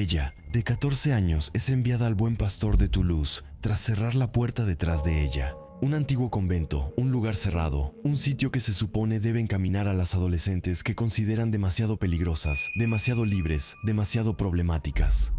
Ella, de 14 años, es enviada al Buen Pastor de Toulouse tras cerrar la puerta detrás de ella. Un antiguo convento, un lugar cerrado, un sitio que se supone debe encaminar a las adolescentes que consideran demasiado peligrosas, demasiado libres, demasiado problemáticas.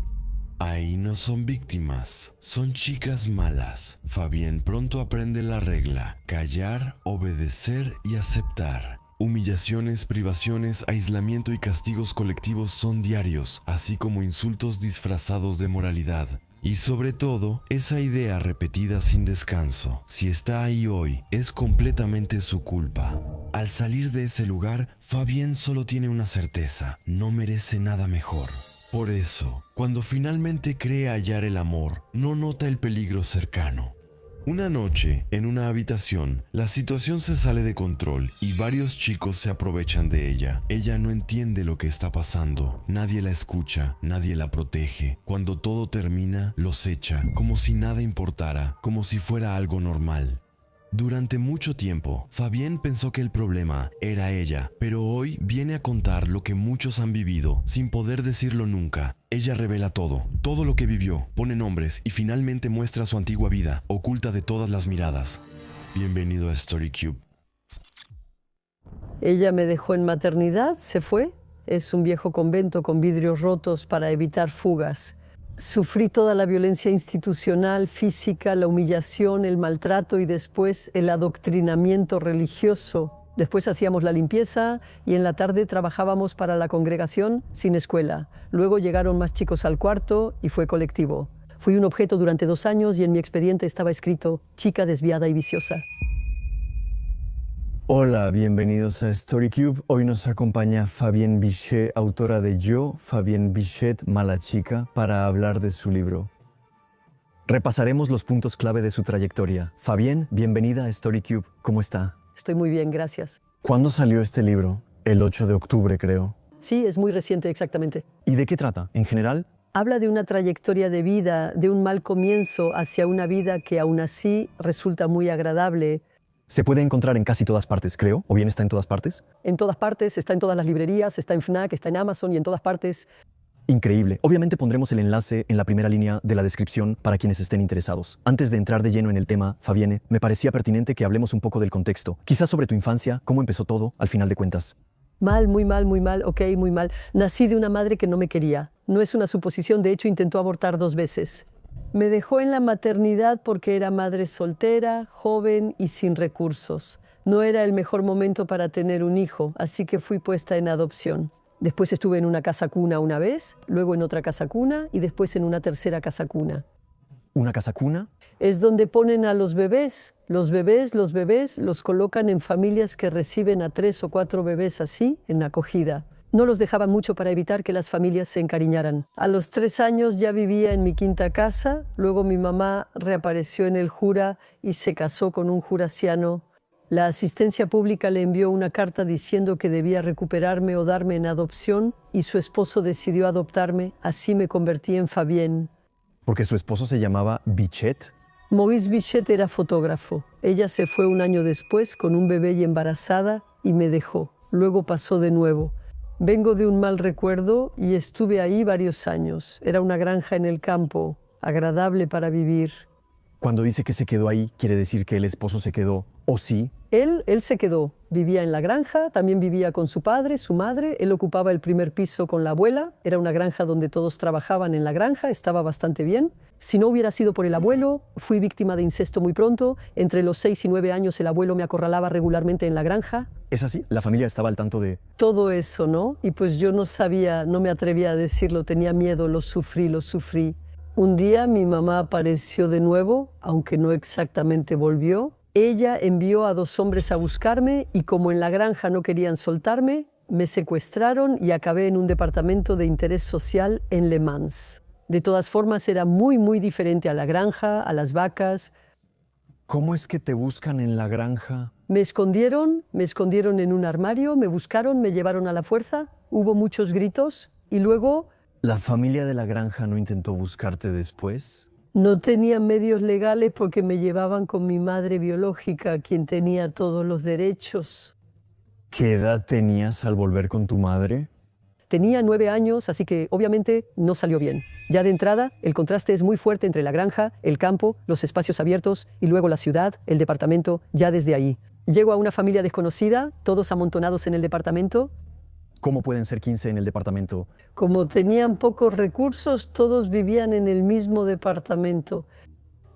Ahí no son víctimas, son chicas malas. Fabienne pronto aprende la regla: callar, obedecer y aceptar. Humillaciones, privaciones, aislamiento y castigos colectivos son diarios, así como insultos disfrazados de moralidad. Y sobre todo, esa idea repetida sin descanso: si está ahí hoy, es completamente su culpa. Al salir de ese lugar, Fabienne solo tiene una certeza: no merece nada mejor. Por eso, cuando finalmente cree hallar el amor, no nota el peligro cercano. Una noche, en una habitación, la situación se sale de control y varios chicos se aprovechan de ella. Ella no entiende lo que está pasando, nadie la escucha, nadie la protege. Cuando todo termina, los echa, como si nada importara, como si fuera algo normal. Durante mucho tiempo, Fabienne pensó que el problema era ella, pero hoy viene a contar lo que muchos han vivido, sin poder decirlo nunca. Ella revela todo, todo lo que vivió, pone nombres y finalmente muestra su antigua vida, oculta de todas las miradas. Bienvenido a StoryCube. Ella me dejó en maternidad, se fue. Es un viejo convento con vidrios rotos para evitar fugas. Sufrí toda la violencia institucional, física, la humillación, el maltrato y después el adoctrinamiento religioso. Después hacíamos la limpieza y en la tarde trabajábamos para la congregación sin escuela. Luego llegaron más chicos al cuarto y fue colectivo. Fui un objeto durante 2 años y en mi expediente estaba escrito: chica desviada y viciosa. Hola, bienvenidos a StoryCube. Hoy nos acompaña Fabienne Bichet, autora de Yo, Fabienne Bichet, mala chica, para hablar de su libro. Repasaremos los puntos clave de su trayectoria. Fabienne, bienvenida a StoryCube. ¿Cómo está? Estoy muy bien, gracias. ¿Cuándo salió este libro? El 8 de octubre, creo. Sí, es muy reciente, exactamente. ¿Y de qué trata, en general? Habla de una trayectoria de vida, de un mal comienzo hacia una vida que aún así resulta muy agradable. Se puede encontrar en casi todas partes, creo, o bien está en todas partes. En todas partes, está en todas las librerías, está en Fnac, está en Amazon y en todas partes. Increíble. Obviamente pondremos el enlace en la primera línea de la descripción para quienes estén interesados. Antes de entrar de lleno en el tema, Fabienne, me parecía pertinente que hablemos un poco del contexto. Quizás sobre tu infancia, cómo empezó todo, al final de cuentas. Mal, muy mal, ok, muy mal. Nací de una madre que no me quería. No es una suposición, de hecho intentó abortar 2 veces. Me dejó en la maternidad porque era madre soltera, joven y sin recursos. No era el mejor momento para tener un hijo, así que fui puesta en adopción. Después estuve en una casa cuna una vez, luego en otra casa cuna y después en una tercera casa cuna. ¿Una casa cuna? Es donde ponen a los bebés. Los bebés los colocan en familias que reciben a 3 o 4 bebés así, en acogida. No los dejaban mucho para evitar que las familias se encariñaran. A los 3 años ya vivía en mi quinta casa, luego mi mamá reapareció en el Jura y se casó con un jurasiano. La asistencia pública le envió una carta diciendo que debía recuperarme o darme en adopción y su esposo decidió adoptarme, así me convertí en Fabienne. ¿Porque su esposo se llamaba Bichet? Maurice Bichet era fotógrafo. Ella se fue un año después con un bebé y embarazada y me dejó. Luego pasó de nuevo. Vengo de un mal recuerdo y estuve ahí varios años. Era una granja en el campo, agradable para vivir. Cuando dice que se quedó ahí, ¿quiere decir que el esposo se quedó, o sí? Él se quedó. Vivía en la granja, también vivía con su padre, su madre. Él ocupaba el primer piso con la abuela. Era una granja donde todos trabajaban en la granja, estaba bastante bien. Si no hubiera sido por el abuelo, fui víctima de incesto muy pronto. Entre los 6 y 9 años el abuelo me acorralaba regularmente en la granja. ¿Es así? ¿La familia estaba al tanto de...? Todo eso, ¿no? Y pues yo no sabía, no me atrevía a decirlo, tenía miedo, lo sufrí. Un día mi mamá apareció de nuevo, aunque no exactamente volvió. Ella envió a 2 hombres a buscarme y como en la granja no querían soltarme, me secuestraron y acabé en un departamento de interés social en Le Mans. De todas formas, era muy, muy diferente a la granja, a las vacas. ¿Cómo es que te buscan en la granja? Me escondieron en un armario, me buscaron, me llevaron a la fuerza. Hubo muchos gritos y luego... ¿La familia de la granja no intentó buscarte después? No tenía medios legales porque me llevaban con mi madre biológica, quien tenía todos los derechos. ¿Qué edad tenías al volver con tu madre? Tenía 9 años, así que obviamente no salió bien. Ya de entrada, el contraste es muy fuerte entre la granja, el campo, los espacios abiertos y luego la ciudad, el departamento, ya desde ahí. Llego a una familia desconocida, todos amontonados en el departamento. ¿Cómo pueden ser 15 en el departamento? Como tenían pocos recursos, todos vivían en el mismo departamento.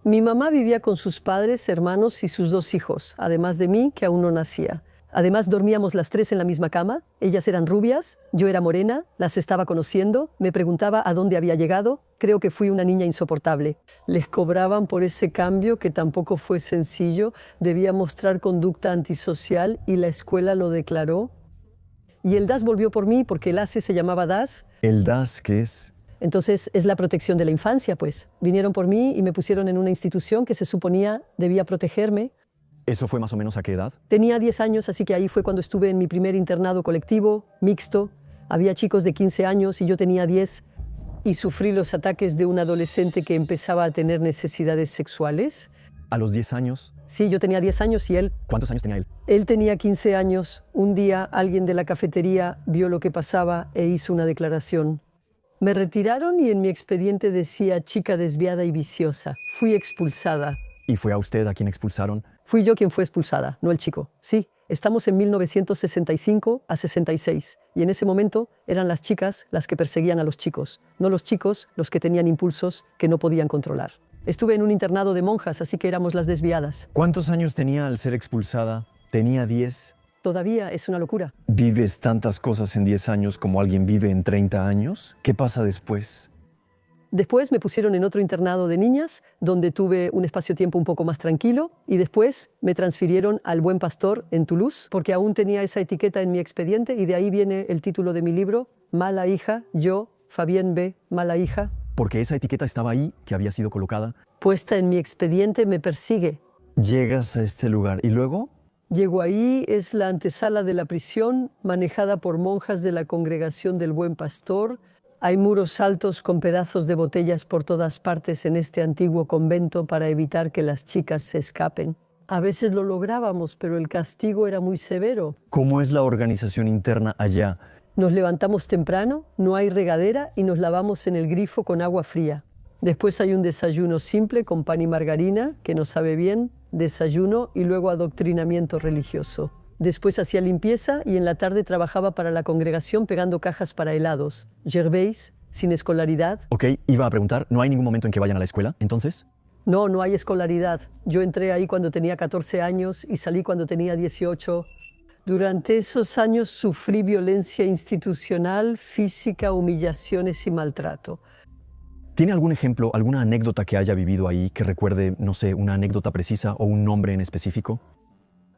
Mi mamá vivía con sus padres, hermanos y sus 2 hijos, además de mí, que aún no nacía. Además, dormíamos las 3 en la misma cama. Ellas eran rubias, yo era morena, las estaba conociendo, me preguntaba a dónde había llegado. Creo que fui una niña insoportable. Les cobraban por ese cambio, que tampoco fue sencillo. Debía mostrar conducta antisocial y la escuela lo declaró. Y el DAS volvió por mí porque el ACE se llamaba DAS. ¿El DAS qué es? Entonces es la protección de la infancia, pues. Vinieron por mí y me pusieron en una institución que se suponía debía protegerme. ¿Eso fue más o menos a qué edad? Tenía 10 años, así que ahí fue cuando estuve en mi primer internado colectivo, mixto. Había chicos de 15 años y yo tenía 10 y sufrí los ataques de un adolescente que empezaba a tener necesidades sexuales. ¿A los 10 años? Sí, yo tenía 10 años y él... ¿Cuántos años tenía él? Él tenía 15 años. Un día alguien de la cafetería vio lo que pasaba e hizo una declaración. Me retiraron y en mi expediente decía chica desviada y viciosa. Fui expulsada. ¿Y fue a usted a quien expulsaron? Fui yo quien fue expulsada, no el chico. Sí, estamos en 1965 a 66 y en ese momento eran las chicas las que perseguían a los chicos, no los chicos los que tenían impulsos que no podían controlar. Estuve en un internado de monjas, así que éramos las desviadas. ¿Cuántos años tenía al ser expulsada? Tenía 10. Todavía es una locura. ¿Vives tantas cosas en 10 años como alguien vive en 30 años? ¿Qué pasa después? Después me pusieron en otro internado de niñas, donde tuve un espacio-tiempo un poco más tranquilo, y después me transfirieron al Buen Pastor en Toulouse, porque aún tenía esa etiqueta en mi expediente, y de ahí viene el título de mi libro, Mala hija, yo, Fabienne B., mala hija. Porque esa etiqueta estaba ahí, que había sido colocada. Puesta en mi expediente, me persigue. Llegas a este lugar y luego... Llego ahí, es la antesala de la prisión, manejada por monjas de la Congregación del Buen Pastor. Hay muros altos con pedazos de botellas por todas partes en este antiguo convento para evitar que las chicas se escapen. A veces lo lográbamos, pero el castigo era muy severo. ¿Cómo es la organización interna allá? Nos levantamos temprano, no hay regadera y nos lavamos en el grifo con agua fría. Después hay un desayuno simple con pan y margarina, que nos sabe bien, desayuno y luego adoctrinamiento religioso. Después hacía limpieza y en la tarde trabajaba para la congregación pegando cajas para helados. Gervais, sin escolaridad. Ok, iba a preguntar, ¿no hay ningún momento en que vayan a la escuela, entonces? No, no hay escolaridad. Yo entré ahí cuando tenía 14 años y salí cuando tenía 18. Durante esos años sufrí violencia institucional, física, humillaciones y maltrato. ¿Tiene algún ejemplo, alguna anécdota que haya vivido ahí que recuerde, no sé, una anécdota precisa o un nombre en específico?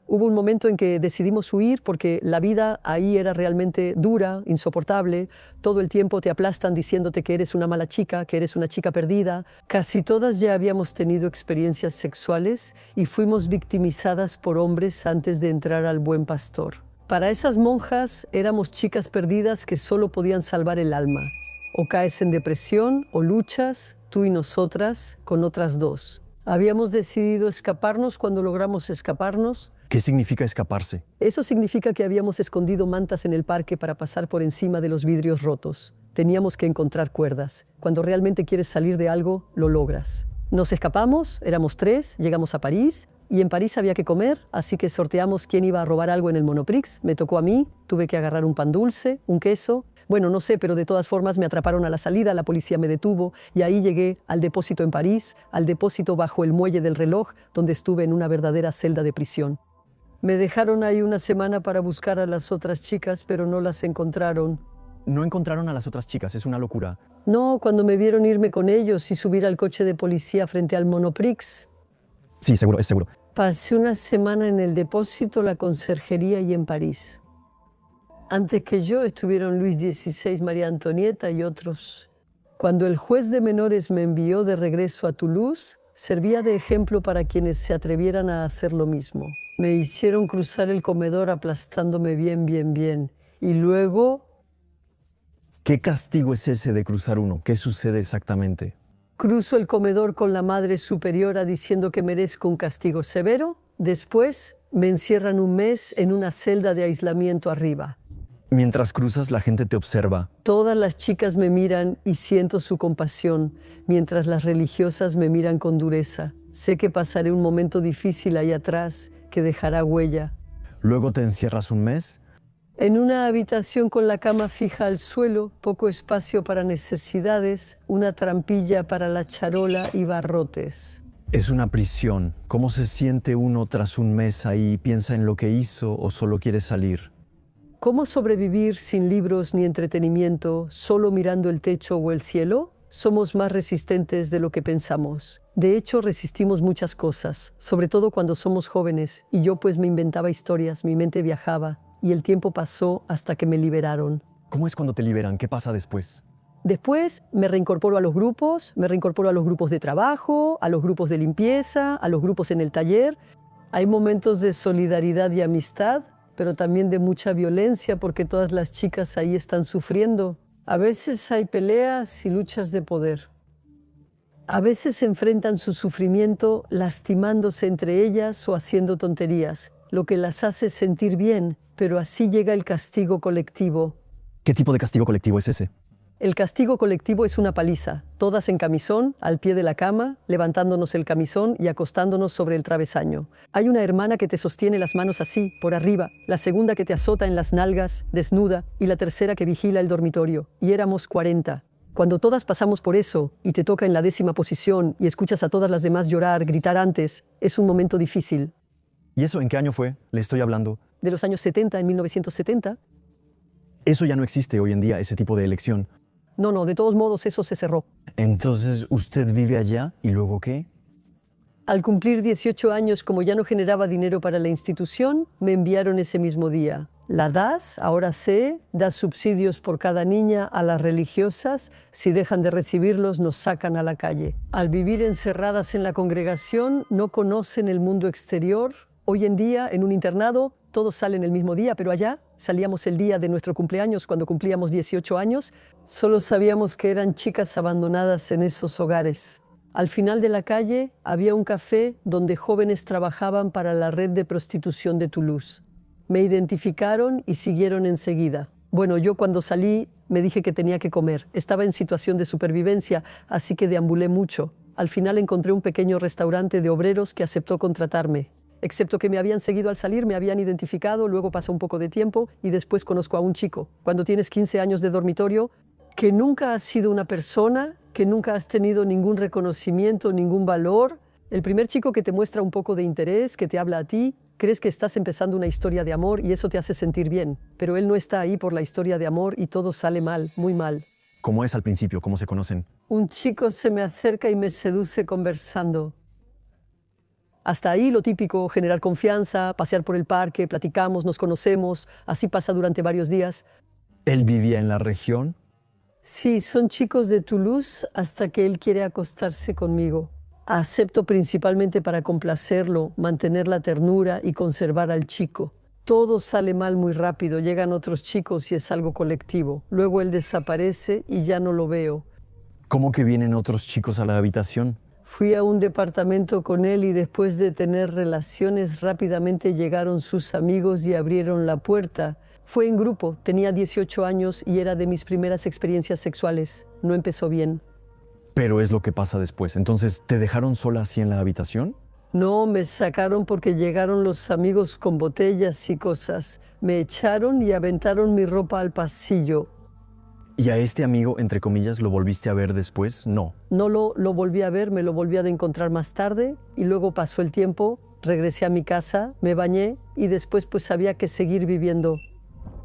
Hubo un momento en que decidimos huir porque la vida ahí era realmente dura, insoportable. Todo el tiempo te aplastan diciéndote que eres una mala chica, que eres una chica perdida. Casi todas ya habíamos tenido experiencias sexuales y fuimos victimizadas por hombres antes de entrar al Buen Pastor. Para esas monjas éramos chicas perdidas que solo podían salvar el alma. O caes en depresión o luchas, tú y nosotras, con otras 2. Habíamos decidido escaparnos cuando logramos escaparnos. ¿Qué significa escaparse? Eso significa que habíamos escondido mantas en el parque para pasar por encima de los vidrios rotos. Teníamos que encontrar cuerdas. Cuando realmente quieres salir de algo, lo logras. Nos escapamos, éramos 3, llegamos a París, y en París había que comer, así que sorteamos quién iba a robar algo en el Monoprix. Me tocó a mí, tuve que agarrar un pan dulce, un queso. Bueno, no sé, pero de todas formas me atraparon a la salida, la policía me detuvo y ahí llegué al depósito en París, al depósito bajo el muelle del reloj, donde estuve en una verdadera celda de prisión. Me dejaron ahí una semana para buscar a las otras chicas, pero no las encontraron. No encontraron a las otras chicas, es una locura. No, cuando me vieron irme con ellos y subir al coche de policía frente al Monoprix. Sí, seguro, es seguro. Pasé una semana en el depósito, la conserjería y en París. Antes que yo estuvieron Luis XVI, María Antonieta y otros. Cuando el juez de menores me envió de regreso a Toulouse, servía de ejemplo para quienes se atrevieran a hacer lo mismo. Me hicieron cruzar el comedor aplastándome bien. Y luego... ¿Qué castigo es ese de cruzar uno? ¿Qué sucede exactamente? Cruzo el comedor con la Madre Superiora diciendo que merezco un castigo severo. Después me encierran un mes en una celda de aislamiento arriba. Mientras cruzas, la gente te observa. Todas las chicas me miran y siento su compasión, mientras las religiosas me miran con dureza. Sé que pasaré un momento difícil ahí atrás que dejará huella. Luego te encierras un mes. En una habitación con la cama fija al suelo, poco espacio para necesidades, una trampilla para la charola y barrotes. Es una prisión. ¿Cómo se siente uno tras un mes ahí? ¿Piensa en lo que hizo o solo quiere salir? ¿Cómo sobrevivir sin libros ni entretenimiento, solo mirando el techo o el cielo? Somos más resistentes de lo que pensamos. De hecho, resistimos muchas cosas, sobre todo cuando somos jóvenes, y yo pues me inventaba historias, mi mente viajaba, y el tiempo pasó hasta que me liberaron. ¿Cómo es cuando te liberan? ¿Qué pasa después? Después me reincorporo a los grupos de trabajo, a los grupos de limpieza, a los grupos en el taller. Hay momentos de solidaridad y amistad, pero también de mucha violencia porque todas las chicas ahí están sufriendo. A veces hay peleas y luchas de poder. A veces enfrentan su sufrimiento lastimándose entre ellas o haciendo tonterías, lo que las hace sentir bien, pero así llega el castigo colectivo. ¿Qué tipo de castigo colectivo es ese? El castigo colectivo es una paliza, todas en camisón, al pie de la cama, levantándonos el camisón y acostándonos sobre el travesaño. Hay una hermana que te sostiene las manos así, por arriba, la segunda que te azota en las nalgas, desnuda, y la tercera que vigila el dormitorio. Y éramos 40. Cuando todas pasamos por eso, y te toca en la 10ª posición, y escuchas a todas las demás llorar, gritar antes, es un momento difícil. ¿Y eso en qué año fue? Le estoy hablando. De los años 70, en 1970. Eso ya no existe hoy en día, ese tipo de elección. No, de todos modos eso se cerró. Entonces, ¿usted vive allá y luego qué? Al cumplir 18 años, como ya no generaba dinero para la institución, me enviaron ese mismo día. La DAS, ahora sé, da subsidios por cada niña a las religiosas. Si dejan de recibirlos, nos sacan a la calle. Al vivir encerradas en la congregación, no conocen el mundo exterior. Hoy en día, en un internado, todos salen el mismo día, pero allá salíamos el día de nuestro cumpleaños, cuando cumplíamos 18 años. Solo sabíamos que eran chicas abandonadas en esos hogares. Al final de la calle había un café donde jóvenes trabajaban para la red de prostitución de Toulouse. Me identificaron y siguieron enseguida. Bueno, yo cuando salí me dije que tenía que comer. Estaba en situación de supervivencia, así que deambulé mucho. Al final encontré un pequeño restaurante de obreros que aceptó contratarme. Excepto que me habían seguido al salir, me habían identificado, luego pasó un poco de tiempo y después conozco a un chico. Cuando tienes 15 años de dormitorio, que nunca has sido una persona, que nunca has tenido ningún reconocimiento, ningún valor. El primer chico que te muestra un poco de interés, que te habla a ti, crees que estás empezando una historia de amor y eso te hace sentir bien. Pero él no está ahí por la historia de amor y todo sale mal, muy mal. ¿Cómo es al principio? ¿Cómo se conocen? Un chico se me acerca y me seduce conversando. Hasta ahí lo típico, generar confianza, pasear por el parque, platicamos, nos conocemos, así pasa durante varios días. ¿Él vivía en la región? Sí, son chicos de Toulouse hasta que él quiere acostarse conmigo. Acepto principalmente para complacerlo, mantener la ternura y conservar al chico. Todo sale mal muy rápido, llegan otros chicos y es algo colectivo. Luego él desaparece y ya no lo veo. ¿Cómo que vienen otros chicos a la habitación? Fui a un departamento con él y después de tener relaciones rápidamente llegaron sus amigos y abrieron la puerta. Fue en grupo, tenía 18 años y era de mis primeras experiencias sexuales. No empezó bien. Pero es lo que pasa después. Entonces, ¿te dejaron sola así en la habitación? No, me sacaron porque llegaron los amigos con botellas y cosas. Me echaron y aventaron mi ropa al pasillo. ¿Y a este amigo, entre comillas, lo volviste a ver después? No. No lo volví a ver, me lo volví a encontrar más tarde y luego pasó el tiempo, regresé a mi casa, me bañé y después pues había que seguir viviendo.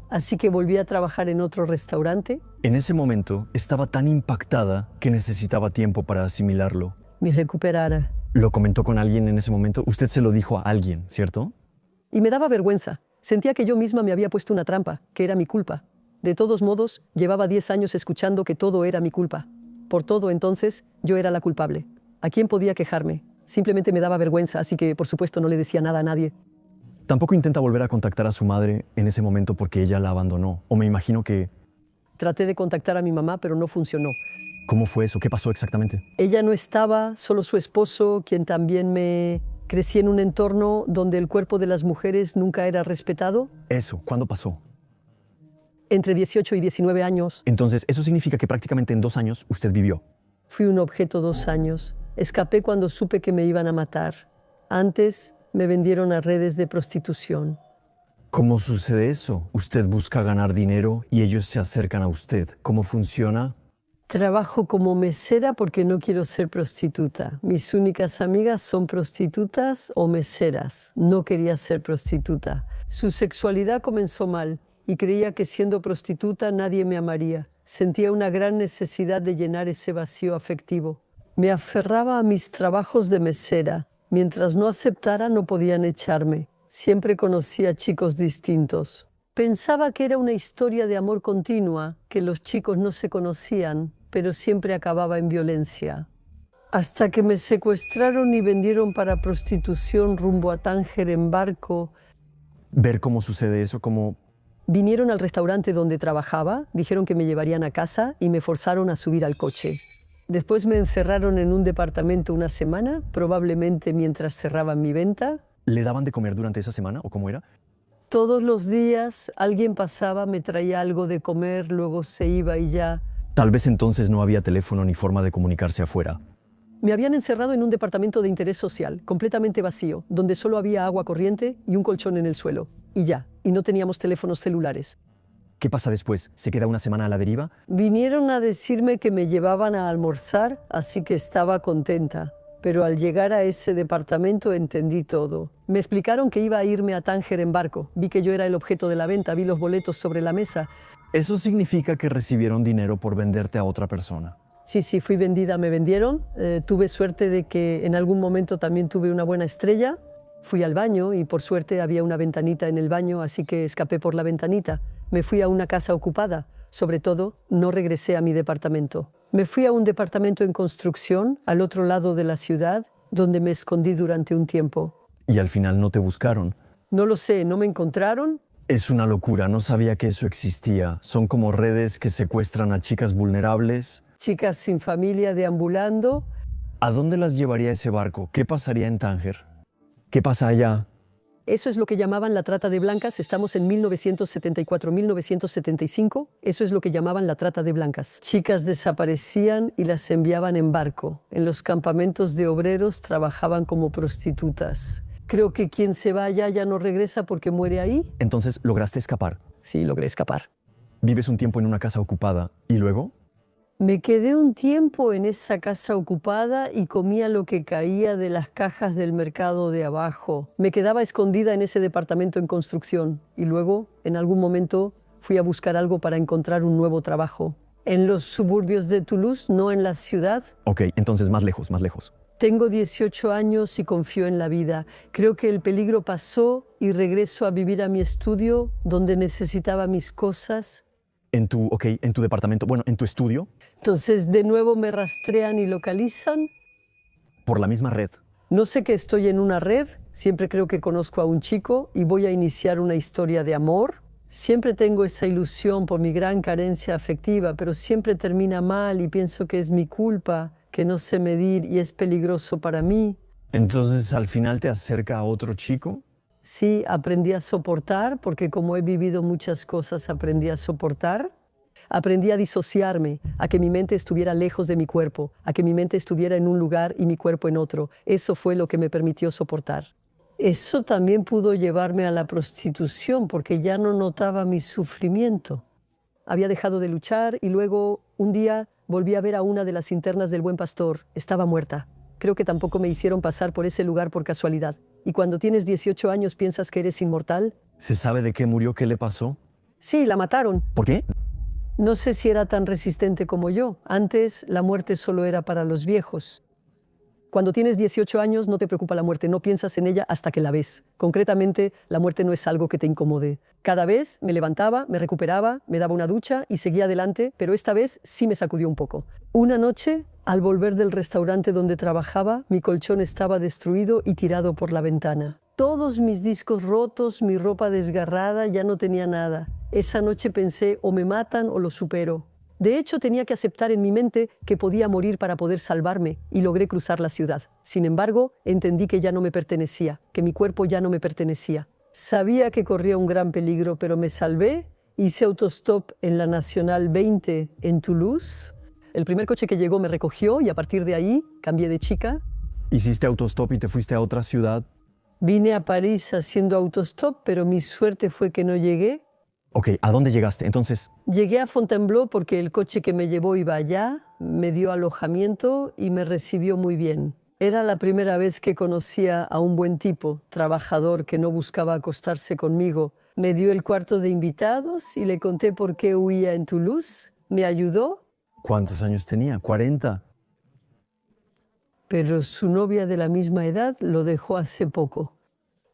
Así que volví a trabajar en otro restaurante. En ese momento estaba tan impactada que necesitaba tiempo para asimilarlo. Me recuperara. ¿Lo comentó con alguien en ese momento? Usted se lo dijo a alguien, ¿cierto? Y me daba vergüenza. Sentía que yo misma me había puesto una trampa, que era mi culpa. De todos modos, llevaba 10 años escuchando que todo era mi culpa. Por todo, entonces, yo era la culpable. ¿A quién podía quejarme? Simplemente me daba vergüenza, así que, por supuesto, no le decía nada a nadie. Tampoco intenta volver a contactar a su madre en ese momento porque ella la abandonó. O me imagino que... Traté de contactar a mi mamá, pero no funcionó. ¿Cómo fue eso? ¿Qué pasó exactamente? Ella no estaba, solo su esposo, quien también me... Crecí en un entorno donde el cuerpo de las mujeres nunca era respetado. Eso, ¿cuándo pasó? Entre 18 y 19 años. Entonces, eso significa que prácticamente en 2 años usted vivió. Fui un objeto 2 años. Escapé cuando supe que me iban a matar. Antes me vendieron a redes de prostitución. ¿Cómo sucede eso? Usted busca ganar dinero y ellos se acercan a usted. ¿Cómo funciona? Trabajo como mesera porque no quiero ser prostituta. Mis únicas amigas son prostitutas o meseras. No quería ser prostituta. Su sexualidad comenzó mal y creía que siendo prostituta nadie me amaría. Sentía una gran necesidad de llenar ese vacío afectivo. Me aferraba a mis trabajos de mesera. Mientras no aceptara, no podían echarme. Siempre conocía chicos distintos. Pensaba que era una historia de amor continua, que los chicos no se conocían, pero siempre acababa en violencia. Hasta que me secuestraron y vendieron para prostitución rumbo a Tánger en barco. Ver cómo sucede eso, como... Vinieron al restaurante donde trabajaba, dijeron que me llevarían a casa y me forzaron a subir al coche. Después me encerraron en un departamento una semana, probablemente mientras cerraban mi venta. ¿Le daban de comer durante esa semana o cómo era? Todos los días alguien pasaba, me traía algo de comer, luego se iba y ya. Tal vez entonces no había teléfono ni forma de comunicarse afuera. Me habían encerrado en un departamento de interés social, completamente vacío, donde solo había agua corriente y un colchón en el suelo. Y ya, y no teníamos teléfonos celulares. ¿Qué pasa después? ¿Se queda una semana a la deriva? Vinieron a decirme que me llevaban a almorzar, así que estaba contenta. Pero al llegar a ese departamento entendí todo. Me explicaron que iba a irme a Tánger en barco. Vi que yo era el objeto de la venta, vi los boletos sobre la mesa. Eso significa que recibieron dinero por venderte a otra persona. Sí, fui vendida, me vendieron. Tuve suerte de que en algún momento también tuve una buena estrella. Fui al baño y por suerte había una ventanita en el baño, así que escapé por la ventanita. Me fui a una casa ocupada. Sobre todo, no regresé a mi departamento. Me fui a un departamento en construcción, al otro lado de la ciudad, donde me escondí durante un tiempo. ¿Y al final no te buscaron? No lo sé, no me encontraron. Es una locura, no sabía que eso existía. Son como redes que secuestran a chicas vulnerables. Chicas sin familia deambulando. ¿A dónde las llevaría ese barco? ¿Qué pasaría en Tánger? ¿Qué pasa allá? Eso es lo que llamaban la trata de blancas. Estamos en 1974-1975. Eso es lo que llamaban la trata de blancas. Chicas desaparecían y las enviaban en barco. En los campamentos de obreros trabajaban como prostitutas. Creo que quien se va allá ya no regresa porque muere ahí. Entonces, ¿lograste escapar? Sí, logré escapar. Vives un tiempo en una casa ocupada. ¿Y luego? Me quedé un tiempo en esa casa ocupada y comía lo que caía de las cajas del mercado de abajo. Me quedaba escondida en ese departamento en construcción y luego, en algún momento, fui a buscar algo para encontrar un nuevo trabajo. En los suburbios de Toulouse, no en la ciudad. Ok, entonces más lejos, más lejos. Tengo 18 años y confío en la vida. Creo que el peligro pasó y regreso a vivir a mi estudio donde necesitaba mis cosas. En tu departamento, bueno, en tu estudio. Entonces, de nuevo me rastrean y localizan. Por la misma red. No sé que estoy en una red, siempre creo que conozco a un chico y voy a iniciar una historia de amor. Siempre tengo esa ilusión por mi gran carencia afectiva, pero siempre termina mal y pienso que es mi culpa, que no sé medir y es peligroso para mí. Entonces, al final te acerca a otro chico. Sí, aprendí a soportar, porque como he vivido muchas cosas, aprendí a soportar. Aprendí a disociarme, a que mi mente estuviera lejos de mi cuerpo, a que mi mente estuviera en un lugar y mi cuerpo en otro. Eso fue lo que me permitió soportar. Eso también pudo llevarme a la prostitución, porque ya no notaba mi sufrimiento. Había dejado de luchar y luego, un día, volví a ver a una de las internas del Buen Pastor. Estaba muerta. Creo que tampoco me hicieron pasar por ese lugar por casualidad. Y cuando tienes 18 años piensas que eres inmortal. ¿Se sabe de qué murió? ¿Qué le pasó? Sí, la mataron. ¿Por qué? No sé si era tan resistente como yo. Antes la muerte solo era para los viejos. Cuando tienes 18 años no te preocupa la muerte, no piensas en ella hasta que la ves. Concretamente, la muerte no es algo que te incomode. Cada vez me levantaba, me recuperaba, me daba una ducha y seguía adelante, pero esta vez sí me sacudió un poco. Una noche, al volver del restaurante donde trabajaba, mi colchón estaba destruido y tirado por la ventana. Todos mis discos rotos, mi ropa desgarrada, ya no tenía nada. Esa noche pensé, o me matan o lo supero. De hecho, tenía que aceptar en mi mente que podía morir para poder salvarme y logré cruzar la ciudad. Sin embargo, entendí que ya no me pertenecía, que mi cuerpo ya no me pertenecía. Sabía que corría un gran peligro, pero me salvé Hice autostop en la Nacional 20 en Toulouse. El primer coche que llegó me recogió y a partir de ahí cambié de chica. ¿Hiciste autostop y te fuiste a otra ciudad? Vine a París haciendo autostop, pero mi suerte fue que no llegué. Ok, ¿a dónde llegaste? Entonces, Llegué a Fontainebleau porque el coche que me llevó iba allá, me dio alojamiento y me recibió muy bien. Era la primera vez que conocía a un buen tipo, trabajador, que no buscaba acostarse conmigo. Me dio el cuarto de invitados y le conté por qué huía en Toulouse. Me ayudó, ¿cuántos años tenía? ¿40? pero su novia de la misma edad lo dejó hace poco.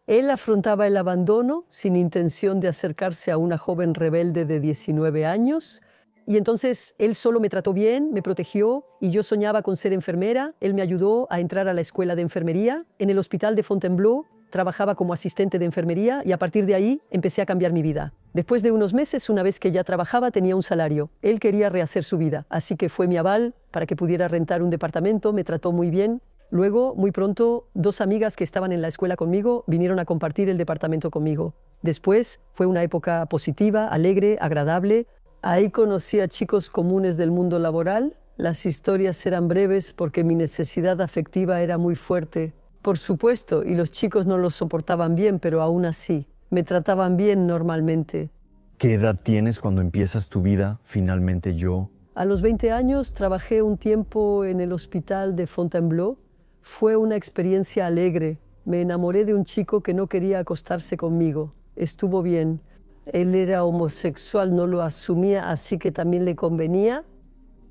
Él afrontaba el abandono sin intención de acercarse a una joven rebelde de 19 años. Y entonces él solo me trató bien, me protegió y yo soñaba con ser enfermera. Él me ayudó a entrar a la escuela de enfermería. En el hospital de Fontainebleau trabajaba como asistente de enfermería y a partir de ahí empecé a cambiar mi vida. Después de unos meses, una vez que ya trabajaba, tenía un salario. Él quería rehacer su vida, así que fue mi aval para que pudiera rentar un departamento, me trató muy bien. Luego, muy pronto, 2 amigas que estaban en la escuela conmigo vinieron a compartir el departamento conmigo. Después fue una época positiva, alegre, agradable. Ahí conocí a chicos comunes del mundo laboral. Las historias eran breves porque mi necesidad afectiva era muy fuerte. Por supuesto, y los chicos no lo soportaban bien, pero aún así, me trataban bien normalmente. ¿Qué edad tienes cuando empiezas tu vida, finalmente yo? A los 20 años trabajé un tiempo en el hospital de Fontainebleau. Fue una experiencia alegre. Me enamoré de un chico que no quería acostarse conmigo. Estuvo bien. Él era homosexual, no lo asumía, así que también le convenía.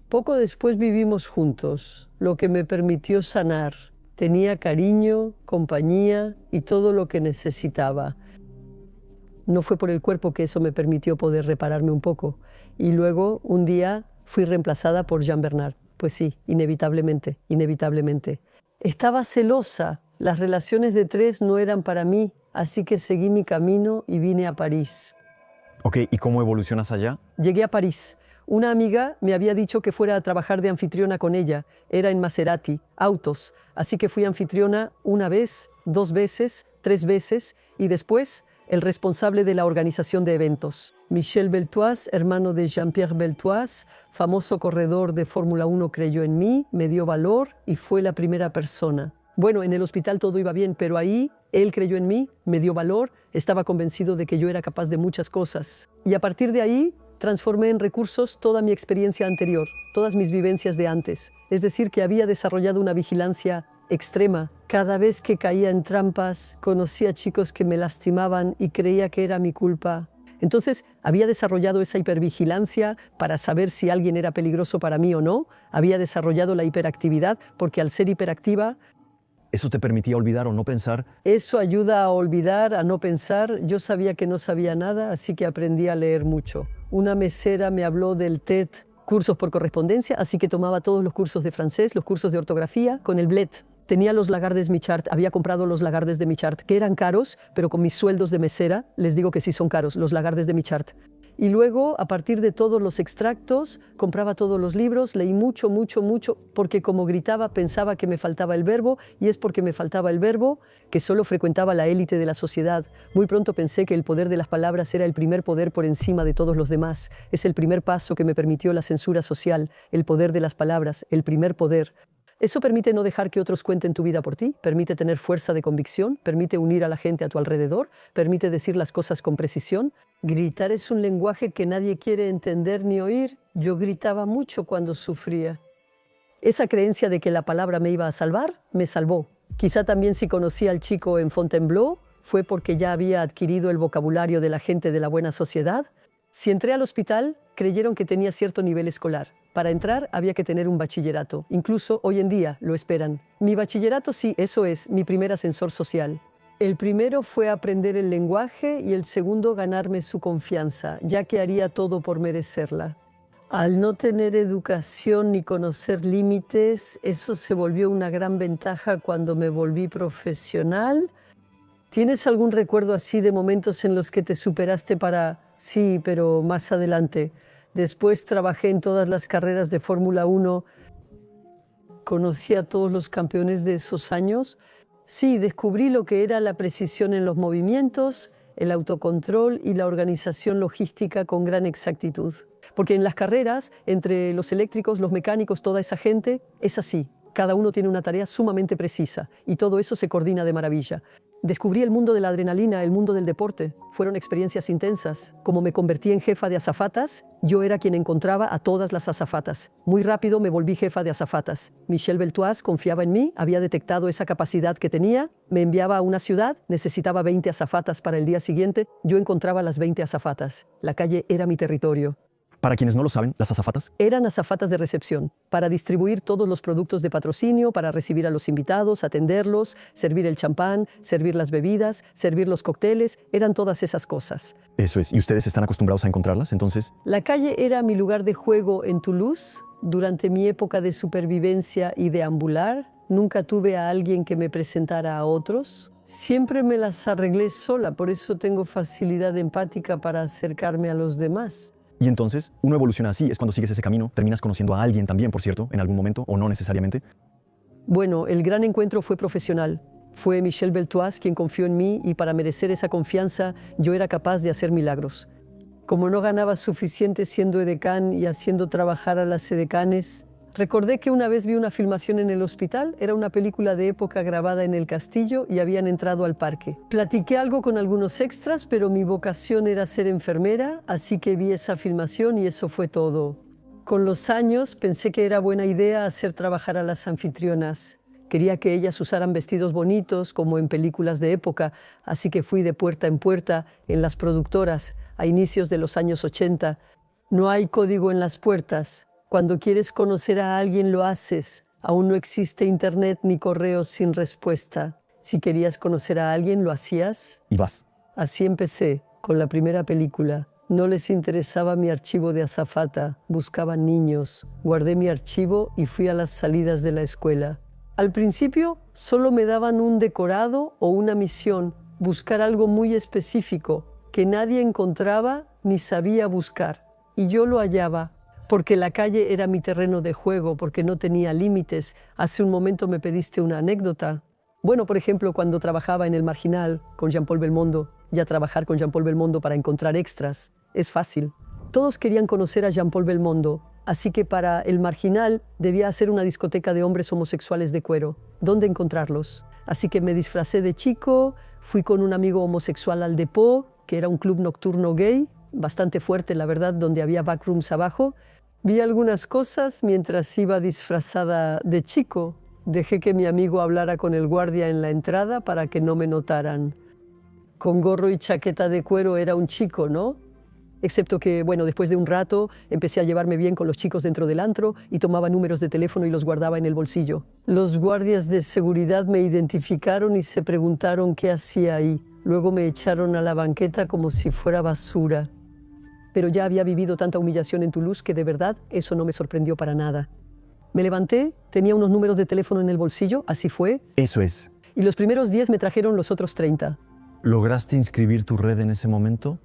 Poco después vivimos juntos, lo que me permitió sanar. Tenía cariño, compañía y todo lo que necesitaba. No fue por el cuerpo que eso me permitió poder repararme un poco. Y luego, un día, fui reemplazada por Jean Bernard. Pues sí, inevitablemente, inevitablemente. Estaba celosa. Las relaciones de 3 no eran para mí, así que seguí mi camino y vine a París. Ok, ¿y cómo evolucionas allá? Llegué a París. Una amiga me había dicho que fuera a trabajar de anfitriona con ella. Era en Maserati, autos. Así que fui anfitriona 1 vez, 2 veces, 3 veces y después el responsable de la organización de eventos. Michel Beltoise, hermano de Jean-Pierre Beltoise, famoso corredor de Fórmula 1, creyó en mí, me dio valor y fue la primera persona. Bueno, en el hospital todo iba bien, pero ahí él creyó en mí, me dio valor, estaba convencido de que yo era capaz de muchas cosas. Y a partir de ahí transformé en recursos toda mi experiencia anterior, todas mis vivencias de antes. Es decir, que había desarrollado una vigilancia extrema. Cada vez que caía en trampas, conocía chicos que me lastimaban y creía que era mi culpa. Entonces, había desarrollado esa hipervigilancia para saber si alguien era peligroso para mí o no. Había desarrollado la hiperactividad, porque al ser hiperactiva, ¿Eso te permitía olvidar o no pensar? eso ayuda a olvidar, a no pensar. Yo sabía que no sabía nada, así que aprendí a leer mucho. Una mesera me habló del TED, cursos por correspondencia, así que tomaba todos los cursos de francés, los cursos de ortografía, con el Bled. Tenía los Lagardes Michart, había comprado los Lagardes de Michart, que eran caros, pero con mis sueldos de mesera, les digo que sí son caros, los Lagardes de Michart. Y luego, a partir de todos los extractos, compraba todos los libros, leí mucho, mucho, mucho, porque como gritaba pensaba que me faltaba el verbo, y es porque me faltaba el verbo que solo frecuentaba la élite de la sociedad. Muy pronto pensé que el poder de las palabras era el primer poder por encima de todos los demás. Es el primer paso que me permitió la censura social, el poder de las palabras, el primer poder. Eso permite no dejar que otros cuenten tu vida por ti, permite tener fuerza de convicción, permite unir a la gente a tu alrededor, permite decir las cosas con precisión. Gritar es un lenguaje que nadie quiere entender ni oír. Yo gritaba mucho cuando sufría. Esa creencia de que la palabra me iba a salvar, me salvó. Quizá también si conocí al chico en Fontainebleau, fue porque ya había adquirido el vocabulario de la gente de la buena sociedad. Si entré al hospital, creyeron que tenía cierto nivel escolar. Para entrar había que tener un bachillerato. Incluso hoy en día lo esperan. Mi bachillerato sí, eso es, mi primer ascensor social. El primero fue aprender el lenguaje y el segundo ganarme su confianza, ya que haría todo por merecerla. Al no tener educación ni conocer límites, eso se volvió una gran ventaja cuando me volví profesional. ¿Tienes algún recuerdo así de momentos en los que te superaste para... Sí, pero más adelante. Después trabajé en todas las carreras de Fórmula 1. Conocí a todos los campeones de esos años. Sí, descubrí lo que era la precisión en los movimientos, el autocontrol y la organización logística con gran exactitud. Porque en las carreras, entre los eléctricos, los mecánicos, toda esa gente, es así. Cada uno tiene una tarea sumamente precisa y todo eso se coordina de maravilla. Descubrí el mundo de la adrenalina, el mundo del deporte. Fueron experiencias intensas. Como me convertí en jefa de azafatas, yo era quien encontraba a todas las azafatas. Muy rápido me volví jefa de azafatas. Michel Beltoise confiaba en mí, había detectado esa capacidad que tenía, me enviaba a una ciudad, necesitaba 20 azafatas para el día siguiente, yo encontraba las 20 azafatas. La calle era mi territorio. Para quienes no lo saben, las azafatas Eran azafatas de recepción, para distribuir todos los productos de patrocinio, para recibir a los invitados, atenderlos, servir el champán, servir las bebidas, servir los cócteles, eran todas esas cosas. Eso es. ¿Y ustedes están acostumbrados a encontrarlas? Entonces, La calle era mi lugar de juego en Toulouse. Durante mi época de supervivencia y de ambular, nunca tuve a alguien que me presentara a otros. Siempre me las arreglé sola, por eso tengo facilidad empática para acercarme a los demás. y entonces uno evoluciona así, es cuando sigues ese camino, terminas conociendo a alguien también, por cierto, en algún momento, o no necesariamente. Bueno, el gran encuentro fue profesional. Fue Michel Beltoise quien confió en mí y para merecer esa confianza yo era capaz de hacer milagros. Como no ganaba suficiente siendo edecán y haciendo trabajar a las edecanes, recordé que una vez vi una filmación en el hospital, era una película de época grabada en el castillo y habían entrado al parque. Platiqué algo con algunos extras, pero mi vocación era ser enfermera, así que vi esa filmación y eso fue todo. Con los años pensé que era buena idea hacer trabajar a las anfitrionas. Quería que ellas usaran vestidos bonitos, como en películas de época, así que fui de puerta en puerta en las productoras a inicios de los años 80. No hay código en las puertas. Cuando quieres conocer a alguien lo haces. Aún no existe internet ni correos sin respuesta. Si querías conocer a alguien lo hacías. Y vas. Así empecé, con la primera película. No les interesaba mi archivo de azafata, buscaban niños. Guardé mi archivo y fui a las salidas de la escuela. Al principio solo me daban un decorado o una misión, buscar algo muy específico que nadie encontraba ni sabía buscar. Y yo lo hallaba, porque la calle era mi terreno de juego, porque no tenía límites. Hace un momento me pediste una anécdota. Bueno, por ejemplo, cuando trabajaba en El Marginal con Jean-Paul Belmondo, ya trabajar con Jean-Paul Belmondo para encontrar extras es fácil. Todos querían conocer a Jean-Paul Belmondo, así que para El Marginal debía hacer una discoteca de hombres homosexuales de cuero. ¿Dónde encontrarlos? Así que me disfracé de chico, fui con un amigo homosexual al Depot, que era un club nocturno gay, bastante fuerte, la verdad, donde había backrooms abajo. Vi algunas cosas mientras iba disfrazada de chico. Dejé que mi amigo hablara con el guardia en la entrada para que no me notaran. Con gorro y chaqueta de cuero era un chico, ¿no? Excepto que, bueno, después de un rato empecé a llevarme bien con los chicos dentro del antro y tomaba números de teléfono y los guardaba en el bolsillo. Los guardias de seguridad me identificaron y se preguntaron qué hacía ahí. Luego me echaron a la banqueta como si fuera basura. Pero ya había vivido tanta humillación en Toulouse que de verdad eso no me sorprendió para nada. Me levanté, tenía unos números de teléfono en el bolsillo, así fue. Eso es. Y los primeros 10 me trajeron los otros 30. ¿Lograste inscribir tu red en ese momento?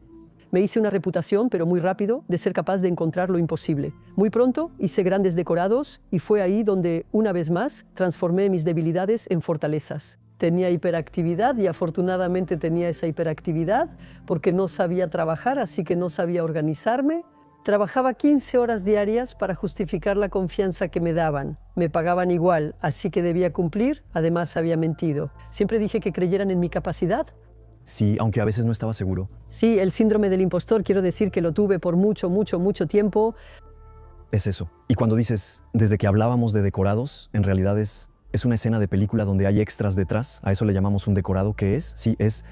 Me hice una reputación, pero muy rápido, de ser capaz de encontrar lo imposible. Muy pronto hice grandes decorados y fue ahí donde, una vez más, transformé mis debilidades en fortalezas. Tenía hiperactividad y afortunadamente tenía esa hiperactividad porque no sabía trabajar, así que no sabía organizarme. Trabajaba 15 horas diarias para justificar la confianza que me daban. Me pagaban igual, así que debía cumplir, además había mentido. Siempre dije que creyeran en mi capacidad. Sí, aunque a veces no estaba seguro. Sí, el síndrome del impostor, quiero decir que lo tuve por mucho tiempo. Es eso. Y cuando dices, desde que hablábamos de decorados, en realidad es una escena de película donde hay extras detrás. A eso le llamamos un decorado. ¿Qué es? Sí, es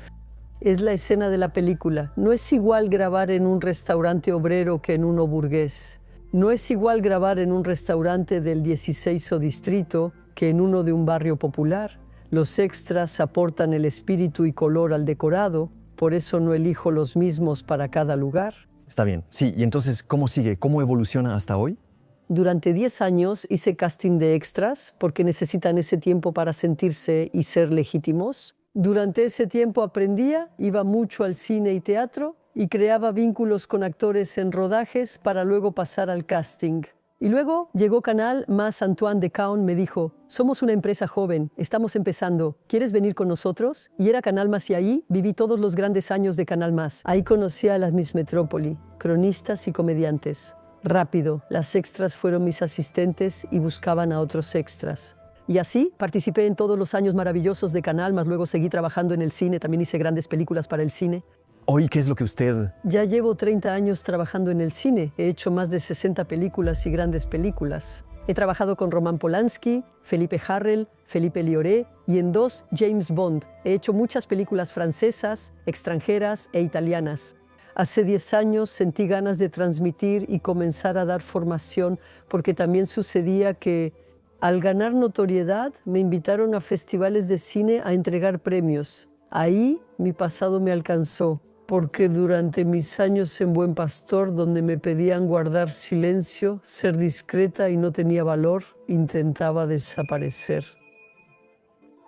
la escena de la película. No es igual grabar en un restaurante obrero que en uno burgués. No es igual grabar en un restaurante del 16º distrito que en uno de un barrio popular. Los extras aportan el espíritu y color al decorado, por eso no elijo los mismos para cada lugar. Está bien. Sí, y entonces, ¿cómo sigue? ¿Cómo evoluciona hasta hoy? Durante 10 años hice casting de extras porque necesitan ese tiempo para sentirse y ser legítimos. Durante ese tiempo aprendía, iba mucho al cine y teatro y creaba vínculos con actores en rodajes para luego pasar al casting. Y luego llegó Canal, más Antoine Decaune me dijo, somos una empresa joven, estamos empezando, ¿quieres venir con nosotros? Y era Canal Más y ahí viví todos los grandes años de Canal Más. Ahí conocí a las Miss Metrópoli, cronistas y comediantes. Rápido, las extras fueron mis asistentes y buscaban a otros extras. Y así participé en todos los años maravillosos de Canal Más, luego seguí trabajando en el cine, también hice grandes películas para el cine. Hoy, ¿qué es lo que usted...? Ya llevo 30 años trabajando en el cine. He hecho más de 60 películas y grandes películas. He trabajado con Roman Polanski, Felipe Harrell, Felipe Lioré y en 2 James Bond. He hecho muchas películas francesas, extranjeras e italianas. Hace 10 años sentí ganas de transmitir y comenzar a dar formación porque también sucedía que al ganar notoriedad me invitaron a festivales de cine a entregar premios. Ahí mi pasado me alcanzó. Porque durante mis años en Buen Pastor, donde me pedían guardar silencio, ser discreta y no tenía valor, intentaba desaparecer.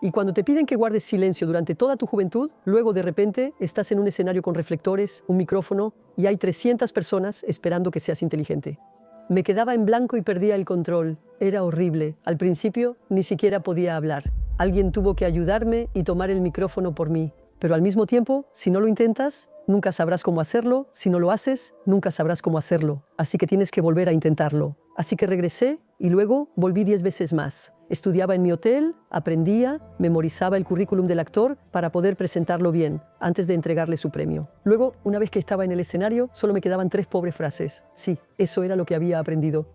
Y cuando te piden que guardes silencio durante toda tu juventud, luego de repente estás en un escenario con reflectores, un micrófono y hay 300 personas esperando que seas inteligente. Me quedaba en blanco y perdía el control. Era horrible. Al principio ni siquiera podía hablar. Alguien tuvo que ayudarme y tomar el micrófono por mí. Pero al mismo tiempo, si no lo intentas, nunca sabrás cómo hacerlo. Si no lo haces, nunca sabrás cómo hacerlo. Así que tienes que volver a intentarlo. Así que regresé y luego volví 10 veces más. Estudiaba en mi hotel, aprendía, memorizaba el currículum del actor para poder presentarlo bien antes de entregarle su premio. Luego, una vez que estaba en el escenario, solo me quedaban 3 pobres frases. Sí, eso era lo que había aprendido.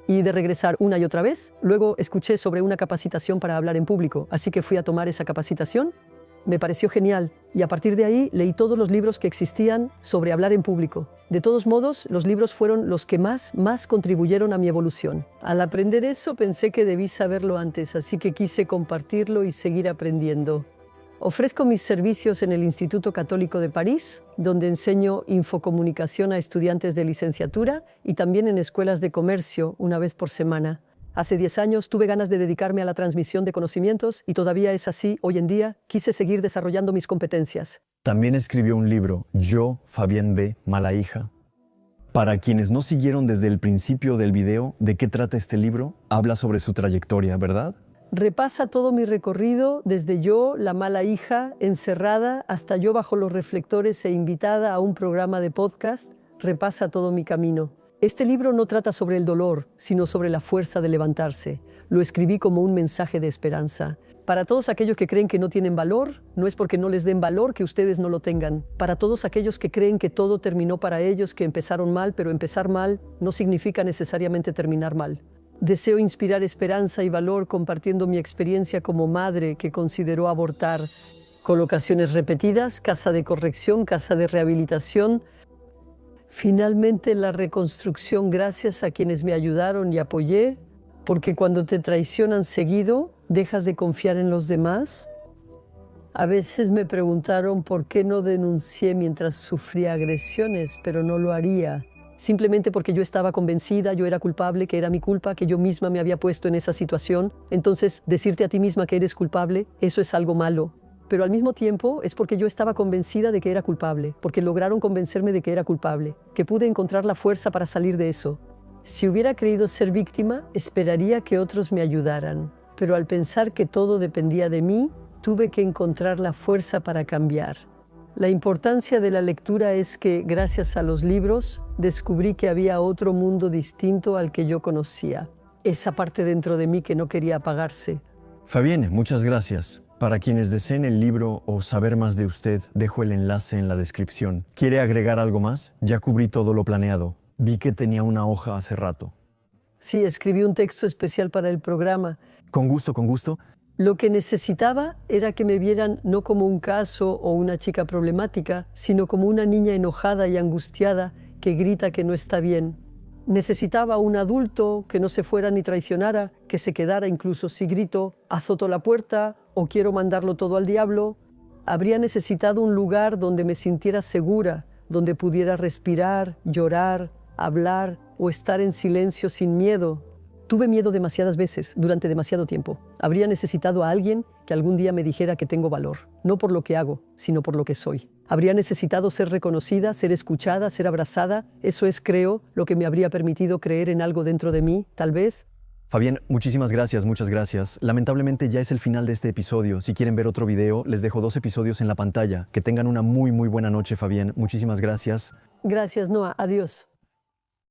Y de regresar una y otra vez, luego escuché sobre una capacitación para hablar en público. Así que fui a tomar esa capacitación. Me pareció genial y a partir de ahí leí todos los libros que existían sobre hablar en público. De todos modos, los libros fueron los que más contribuyeron a mi evolución. Al aprender eso pensé que debí saberlo antes, así que quise compartirlo y seguir aprendiendo. Ofrezco mis servicios en el Instituto Católico de París, donde enseño infocomunicación a estudiantes de licenciatura y también en escuelas de comercio una vez por semana. Hace 10 años tuve ganas de dedicarme a la transmisión de conocimientos y todavía es así hoy en día. Quise seguir desarrollando mis competencias. También escribió un libro, Yo, Fabián B., Mala Hija. Para quienes no siguieron desde el principio del video, ¿de qué trata este libro? Habla sobre su trayectoria, ¿verdad? Repasa todo mi recorrido, desde yo, la mala hija, encerrada, hasta yo bajo los reflectores e invitada a un programa de podcast. Repasa todo mi camino. Este libro no trata sobre el dolor, sino sobre la fuerza de levantarse. Lo escribí como un mensaje de esperanza. Para todos aquellos que creen que no tienen valor, no es porque no les den valor que ustedes no lo tengan. Para todos aquellos que creen que todo terminó para ellos, que empezaron mal, pero empezar mal no significa necesariamente terminar mal. Deseo inspirar esperanza y valor compartiendo mi experiencia como madre que consideró abortar. Colocaciones repetidas, casa de corrección, casa de rehabilitación. Finalmente la reconstrucción gracias a quienes me ayudaron y apoyé, porque cuando te traicionan seguido, dejas de confiar en los demás. A veces me preguntaron por qué no denuncié mientras sufría agresiones, pero no lo haría. Simplemente porque yo estaba convencida, yo era culpable, que era mi culpa, que yo misma me había puesto en esa situación. Entonces, decirte a ti misma que eres culpable, eso es algo malo. Pero al mismo tiempo es porque yo estaba convencida de que era culpable, porque lograron convencerme de que era culpable, que pude encontrar la fuerza para salir de eso. Si hubiera creído ser víctima, esperaría que otros me ayudaran. Pero al pensar que todo dependía de mí, tuve que encontrar la fuerza para cambiar. La importancia de la lectura es que, gracias a los libros, descubrí que había otro mundo distinto al que yo conocía. Esa parte dentro de mí que no quería apagarse. Fabián, muchas gracias. Para quienes deseen el libro o saber más de usted, dejo el enlace en la descripción. ¿Quiere agregar algo más? Ya cubrí todo lo planeado. Vi que tenía una hoja hace rato. Sí, escribí un texto especial para el programa. Con gusto, con gusto. Lo que necesitaba era que me vieran no como un caso o una chica problemática, sino como una niña enojada y angustiada que grita que no está bien. Necesitaba un adulto que no se fuera ni traicionara, que se quedara incluso si grito, azoto la puerta o quiero mandarlo todo al diablo. Habría necesitado un lugar donde me sintiera segura, donde pudiera respirar, llorar, hablar o estar en silencio sin miedo. Tuve miedo demasiadas veces, durante demasiado tiempo. Habría necesitado a alguien que algún día me dijera que tengo valor, no por lo que hago, sino por lo que soy. Habría necesitado ser reconocida, ser escuchada, ser abrazada. Eso es, creo, lo que me habría permitido creer en algo dentro de mí, tal vez. Fabián, muchísimas gracias, muchas gracias. Lamentablemente ya es el final de este episodio. Si quieren ver otro video, les dejo 2 episodios en la pantalla. Que tengan una muy buena noche, Fabián. Muchísimas gracias. Gracias, Noah. Adiós.